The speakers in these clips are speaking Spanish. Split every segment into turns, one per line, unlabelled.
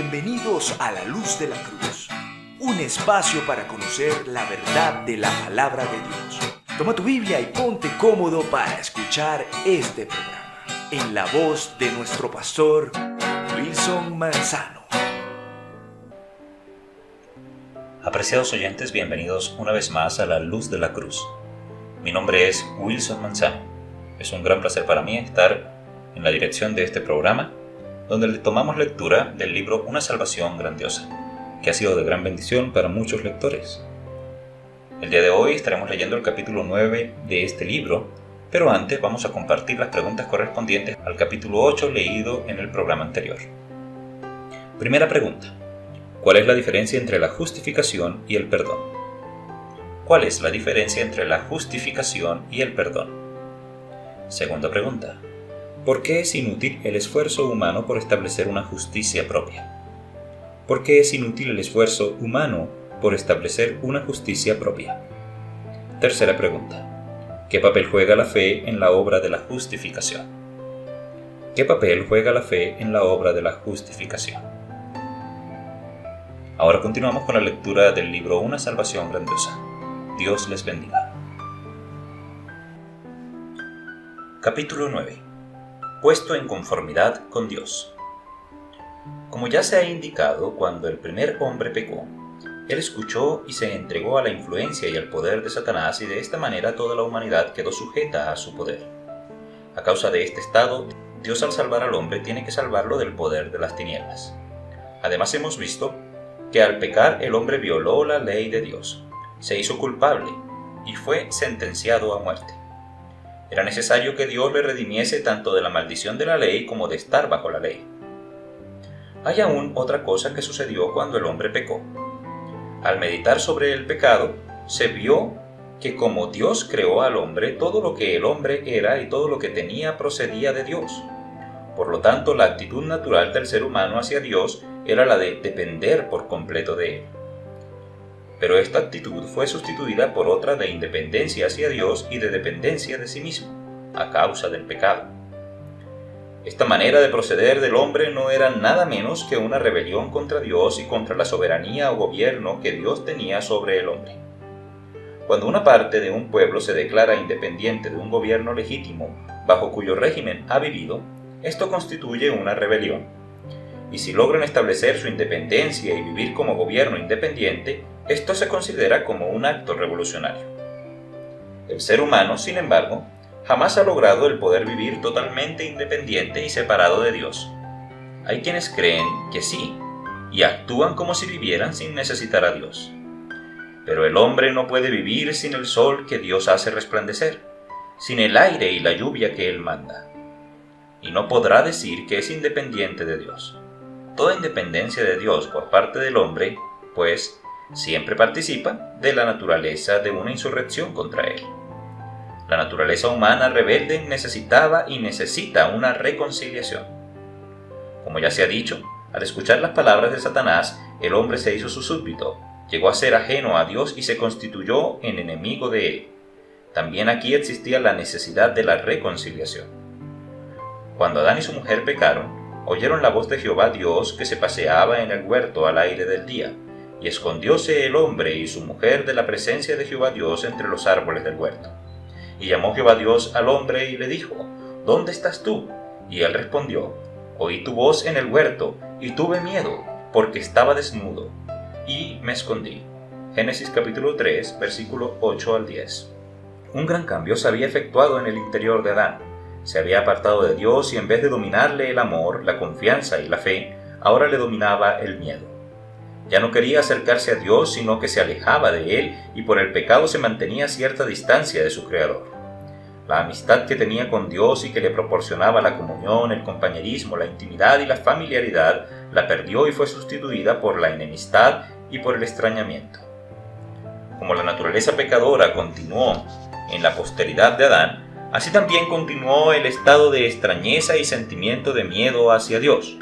Bienvenidos a La Luz de la Cruz, un espacio para conocer la verdad de la palabra de Dios. Toma tu Biblia y ponte cómodo para escuchar este programa, en la voz de nuestro pastor, Wilson Manzano.
Apreciados oyentes, bienvenidos una vez más a La Luz de la Cruz. Mi nombre es Wilson Manzano. Es un gran placer para mí estar en la dirección de este programa, donde le tomamos lectura del libro Una Salvación Grandiosa, que ha sido de gran bendición para muchos lectores. El día de hoy estaremos leyendo el capítulo 9 de este libro, pero antes vamos a compartir las preguntas correspondientes al capítulo 8 leído en el programa anterior. Primera pregunta: ¿cuál es la diferencia entre la justificación y el perdón? ¿Cuál es la diferencia entre la justificación y el perdón? Segunda pregunta: ¿por qué es inútil el esfuerzo humano por establecer una justicia propia? ¿Por qué es inútil el esfuerzo humano por establecer una justicia propia? Tercera pregunta: ¿qué papel juega la fe en la obra de la justificación? ¿Qué papel juega la fe en la obra de la justificación? Ahora continuamos con la lectura del libro Una Salvación Grandiosa. Dios les bendiga. Capítulo 9. Puesto en conformidad con Dios. Como ya se ha indicado, cuando el primer hombre pecó, él escuchó y se entregó a la influencia y al poder de Satanás, y de esta manera toda la humanidad quedó sujeta a su poder. A causa de este estado, Dios, al salvar al hombre, tiene que salvarlo del poder de las tinieblas. Además, hemos visto que al pecar el hombre violó la ley de Dios, se hizo culpable y fue sentenciado a muerte. Era necesario que Dios le redimiese tanto de la maldición de la ley como de estar bajo la ley. Hay aún otra cosa que sucedió cuando el hombre pecó. Al meditar sobre el pecado, se vio que como Dios creó al hombre, todo lo que el hombre era y todo lo que tenía procedía de Dios. Por lo tanto, la actitud natural del ser humano hacia Dios era la de depender por completo de Él. Pero esta actitud fue sustituida por otra de independencia hacia Dios y de dependencia de sí mismo, a causa del pecado. Esta manera de proceder del hombre no era nada menos que una rebelión contra Dios y contra la soberanía o gobierno que Dios tenía sobre el hombre. Cuando una parte de un pueblo se declara independiente de un gobierno legítimo bajo cuyo régimen ha vivido, esto constituye una rebelión. Y si logran establecer su independencia y vivir como gobierno independiente, esto se considera como un acto revolucionario. El ser humano, sin embargo, jamás ha logrado el poder vivir totalmente independiente y separado de Dios. Hay quienes creen que sí, y actúan como si vivieran sin necesitar a Dios. Pero el hombre no puede vivir sin el sol que Dios hace resplandecer, sin el aire y la lluvia que Él manda. Y no podrá decir que es independiente de Dios. Toda independencia de Dios por parte del hombre, pues, siempre participa de la naturaleza de una insurrección contra Él. La naturaleza humana rebelde necesitaba y necesita una reconciliación. Como ya se ha dicho, al escuchar las palabras de Satanás, el hombre se hizo su súbdito, llegó a ser ajeno a Dios y se constituyó en enemigo de Él. También aquí existía la necesidad de la reconciliación. Cuando Adán y su mujer pecaron, oyeron la voz de Jehová Dios que se paseaba en el huerto al aire del día, y escondióse el hombre y su mujer de la presencia de Jehová Dios entre los árboles del huerto. Y llamó Jehová Dios al hombre y le dijo: ¿Dónde estás tú? Y él respondió: Oí tu voz en el huerto, y tuve miedo, porque estaba desnudo, y me escondí. Génesis capítulo 3, versículo 8 al 10. Un gran cambio se había efectuado en el interior de Adán. Se había apartado de Dios y en vez de dominarle el amor, la confianza y la fe, ahora le dominaba el miedo. Ya no quería acercarse a Dios, sino que se alejaba de Él y por el pecado se mantenía a cierta distancia de su Creador. La amistad que tenía con Dios y que le proporcionaba la comunión, el compañerismo, la intimidad y la familiaridad, la perdió y fue sustituida por la enemistad y por el extrañamiento. Como la naturaleza pecadora continuó en la posteridad de Adán, así también continuó el estado de extrañeza y sentimiento de miedo hacia Dios.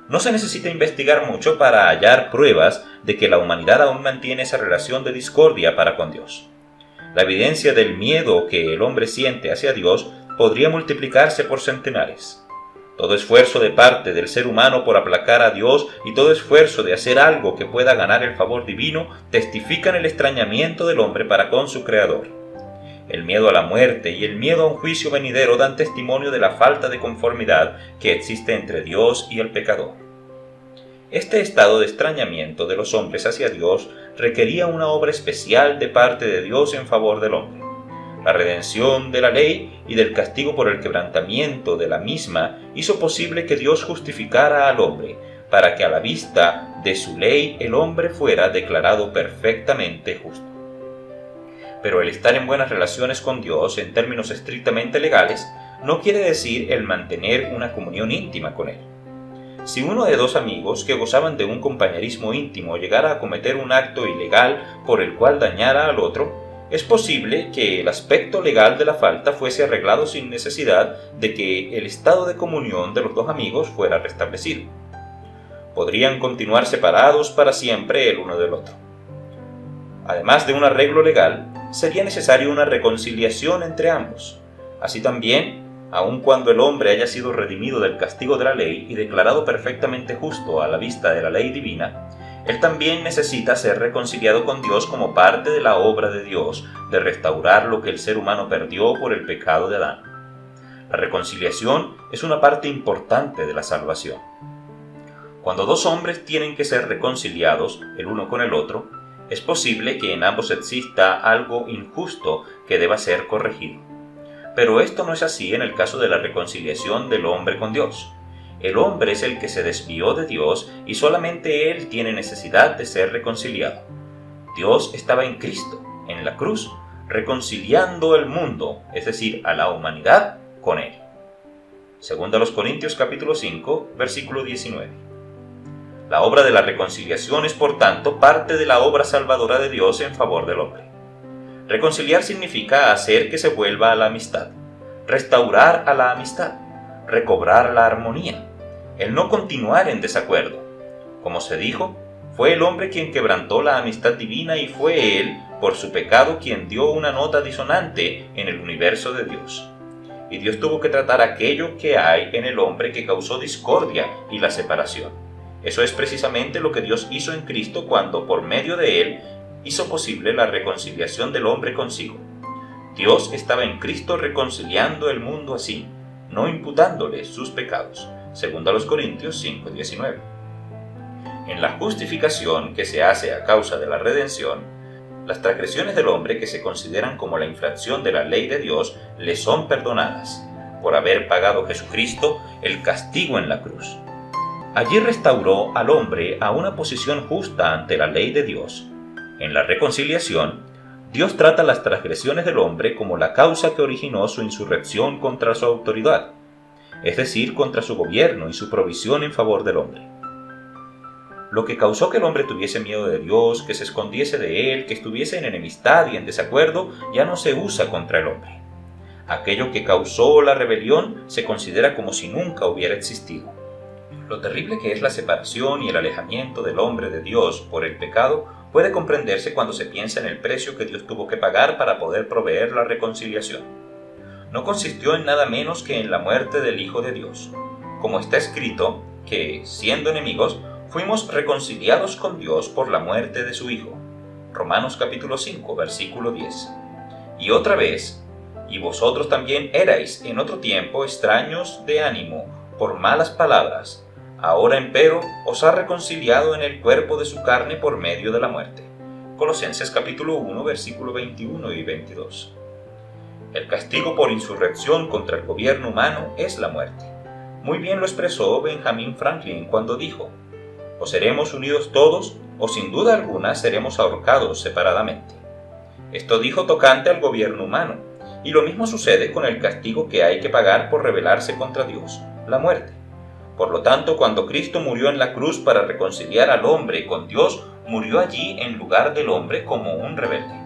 No se necesita investigar mucho para hallar pruebas de que la humanidad aún mantiene esa relación de discordia para con Dios. La evidencia del miedo que el hombre siente hacia Dios podría multiplicarse por centenares. Todo esfuerzo de parte del ser humano por aplacar a Dios y todo esfuerzo de hacer algo que pueda ganar el favor divino testifican el extrañamiento del hombre para con su Creador. El miedo a la muerte y el miedo a un juicio venidero dan testimonio de la falta de conformidad que existe entre Dios y el pecador. Este estado de extrañamiento de los hombres hacia Dios requería una obra especial de parte de Dios en favor del hombre. La redención de la ley y del castigo por el quebrantamiento de la misma hizo posible que Dios justificara al hombre, para que a la vista de su ley el hombre fuera declarado perfectamente justo. Pero el estar en buenas relaciones con Dios en términos estrictamente legales no quiere decir el mantener una comunión íntima con Él. Si uno de dos amigos que gozaban de un compañerismo íntimo llegara a cometer un acto ilegal por el cual dañara al otro, es posible que el aspecto legal de la falta fuese arreglado sin necesidad de que el estado de comunión de los dos amigos fuera restablecido. Podrían continuar separados para siempre el uno del otro. Además de un arreglo legal, sería necesaria una reconciliación entre ambos. Así también, aun cuando el hombre haya sido redimido del castigo de la ley y declarado perfectamente justo a la vista de la ley divina, él también necesita ser reconciliado con Dios como parte de la obra de Dios de restaurar lo que el ser humano perdió por el pecado de Adán. La reconciliación es una parte importante de la salvación. Cuando dos hombres tienen que ser reconciliados el uno con el otro, es posible que en ambos exista algo injusto que deba ser corregido. Pero esto no es así en el caso de la reconciliación del hombre con Dios. El hombre es el que se desvió de Dios y solamente él tiene necesidad de ser reconciliado. Dios estaba en Cristo, en la cruz, reconciliando el mundo, es decir, a la humanidad, con él. Segunda a los Corintios capítulo 5, versículo 19. La obra de la reconciliación es, por tanto, parte de la obra salvadora de Dios en favor del hombre. Reconciliar significa hacer que se vuelva a la amistad, restaurar a la amistad, recobrar la armonía, el no continuar en desacuerdo. Como se dijo, fue el hombre quien quebrantó la amistad divina y fue él, por su pecado, quien dio una nota disonante en el universo de Dios. Y Dios tuvo que tratar aquello que hay en el hombre que causó discordia y la separación. Eso es precisamente lo que Dios hizo en Cristo cuando, por medio de él, hizo posible la reconciliación del hombre consigo. Dios estaba en Cristo reconciliando el mundo así, no imputándole sus pecados. Segunda a los Corintios 5:19. En la justificación que se hace a causa de la redención, las transgresiones del hombre que se consideran como la infracción de la ley de Dios le son perdonadas, por haber pagado Jesucristo el castigo en la cruz. Allí restauró al hombre a una posición justa ante la ley de Dios. En la reconciliación, Dios trata las transgresiones del hombre como la causa que originó su insurrección contra su autoridad, es decir, contra su gobierno y su provisión en favor del hombre. Lo que causó que el hombre tuviese miedo de Dios, que se escondiese de él, que estuviese en enemistad y en desacuerdo, ya no se usa contra el hombre. Aquello que causó la rebelión se considera como si nunca hubiera existido. Lo terrible que es la separación y el alejamiento del hombre de Dios por el pecado puede comprenderse cuando se piensa en el precio que Dios tuvo que pagar para poder proveer la reconciliación. No consistió en nada menos que en la muerte del Hijo de Dios, como está escrito que, siendo enemigos, fuimos reconciliados con Dios por la muerte de su Hijo. Romanos capítulo 5, versículo 10. Y otra vez, y vosotros también erais en otro tiempo extraños de ánimo por malas palabras, ahora empero os ha reconciliado en el cuerpo de su carne por medio de la muerte. Colosenses capítulo 1, versículo 21 y 22. El castigo por insurrección contra el gobierno humano es la muerte. Muy bien lo expresó Benjamin Franklin cuando dijo: o seremos unidos todos, o sin duda alguna seremos ahorcados separadamente. Esto dijo tocante al gobierno humano, y lo mismo sucede con el castigo que hay que pagar por rebelarse contra Dios, la muerte. Por lo tanto, cuando Cristo murió en la cruz para reconciliar al hombre con Dios, murió allí en lugar del hombre como un rebelde.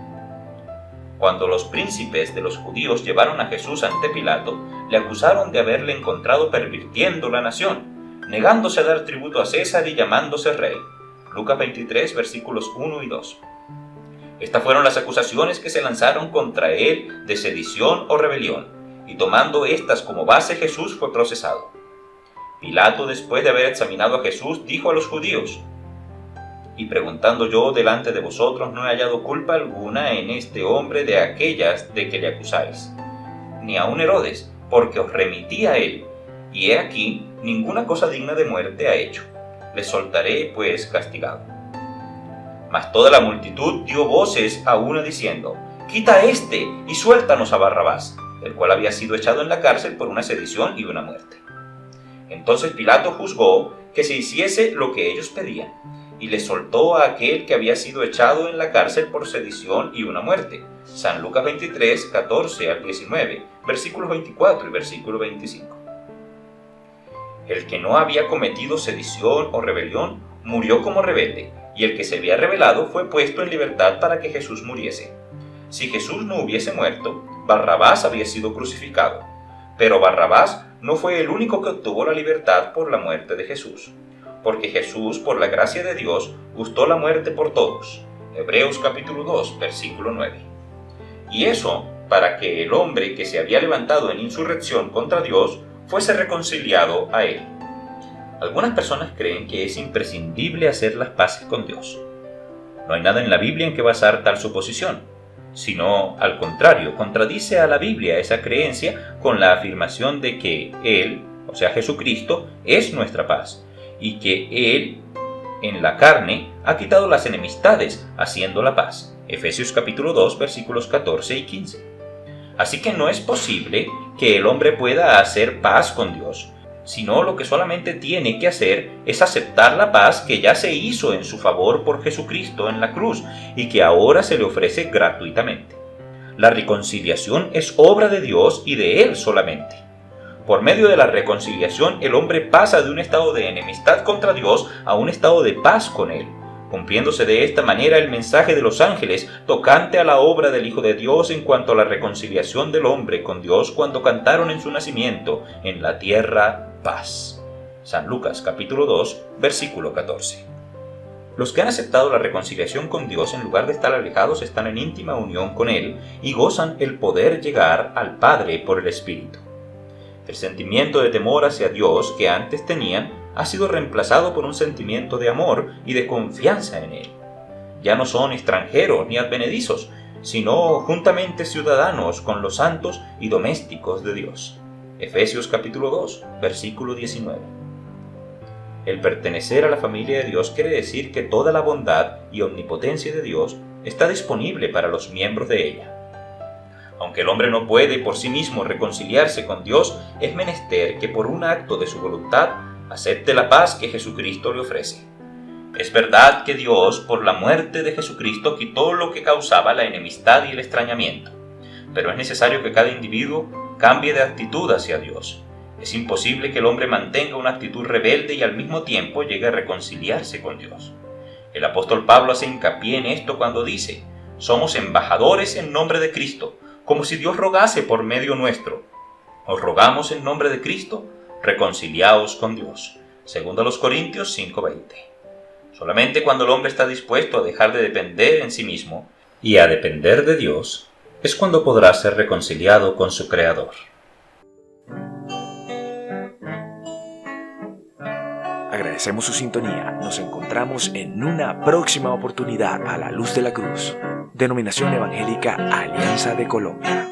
Cuando los príncipes de los judíos llevaron a Jesús ante Pilato, le acusaron de haberle encontrado pervirtiendo la nación, negándose a dar tributo a César y llamándose rey. Lucas 23, versículos 1 y 2. Estas fueron las acusaciones que se lanzaron contra él de sedición o rebelión, y tomando estas como base Jesús fue procesado. Pilato, después de haber examinado a Jesús, dijo a los judíos: y preguntando yo delante de vosotros, no he hallado culpa alguna en este hombre de aquellas de que le acusáis, ni aun Herodes, porque os remití a él, y he aquí, ninguna cosa digna de muerte ha hecho. Le soltaré, pues, castigado. Mas toda la multitud dio voces a una diciendo: quita a éste y suéltanos a Barrabás, el cual había sido echado en la cárcel por una sedición y una muerte. Entonces Pilato juzgó que se hiciese lo que ellos pedían, y le soltó a aquel que había sido echado en la cárcel por sedición y una muerte. San Lucas 23, 14 al 19, versículos 24 y versículo 25. El que no había cometido sedición o rebelión murió como rebelde, y el que se había rebelado fue puesto en libertad para que Jesús muriese. Si Jesús no hubiese muerto, Barrabás había sido crucificado, pero Barrabás no fue el único que obtuvo la libertad por la muerte de Jesús, porque Jesús, por la gracia de Dios, gustó la muerte por todos. Hebreos capítulo 2, versículo 9. Y eso para que el hombre que se había levantado en insurrección contra Dios fuese reconciliado a él. Algunas personas creen que es imprescindible hacer las paces con Dios. No hay nada en la Biblia en que basar tal suposición, sino, al contrario, contradice a la Biblia esa creencia con la afirmación de que Él, o sea Jesucristo, es nuestra paz, y que Él, en la carne, ha quitado las enemistades, haciendo la paz. Efesios capítulo 2, versículos 14 y 15. Así que no es posible que el hombre pueda hacer paz con Dios, sino lo que solamente tiene que hacer es aceptar la paz que ya se hizo en su favor por Jesucristo en la cruz y que ahora se le ofrece gratuitamente. La reconciliación es obra de Dios y de Él solamente. Por medio de la reconciliación, el hombre pasa de un estado de enemistad contra Dios a un estado de paz con Él, cumpliéndose de esta manera el mensaje de los ángeles tocante a la obra del Hijo de Dios en cuanto a la reconciliación del hombre con Dios cuando cantaron en su nacimiento en la tierra paz. San Lucas capítulo 2, versículo 14. Los que han aceptado la reconciliación con Dios en lugar de estar alejados están en íntima unión con Él y gozan el poder llegar al Padre por el Espíritu. El sentimiento de temor hacia Dios que antes tenían ha sido reemplazado por un sentimiento de amor y de confianza en Él. Ya no son extranjeros ni advenedizos, sino juntamente ciudadanos con los santos y domésticos de Dios. Efesios capítulo 2, versículo 19. El pertenecer a la familia de Dios quiere decir que toda la bondad y omnipotencia de Dios está disponible para los miembros de ella. Aunque el hombre no puede por sí mismo reconciliarse con Dios, es menester que por un acto de su voluntad acepte la paz que Jesucristo le ofrece. Es verdad que Dios, por la muerte de Jesucristo, quitó lo que causaba la enemistad y el extrañamiento, pero es necesario que cada individuo cambie de actitud hacia Dios. Es imposible que el hombre mantenga una actitud rebelde y al mismo tiempo llegue a reconciliarse con Dios. El apóstol Pablo hace hincapié en esto cuando dice: somos embajadores en nombre de Cristo, como si Dios rogase por medio nuestro. Os rogamos en nombre de Cristo, reconciliaos con Dios. 2 Corintios 5:20. Solamente cuando el hombre está dispuesto a dejar de depender en sí mismo y a depender de Dios, es cuando podrá ser reconciliado con su Creador.
Agradecemos su sintonía. Nos encontramos en una próxima oportunidad a la luz de la cruz. Denominación Evangélica Alianza de Colombia.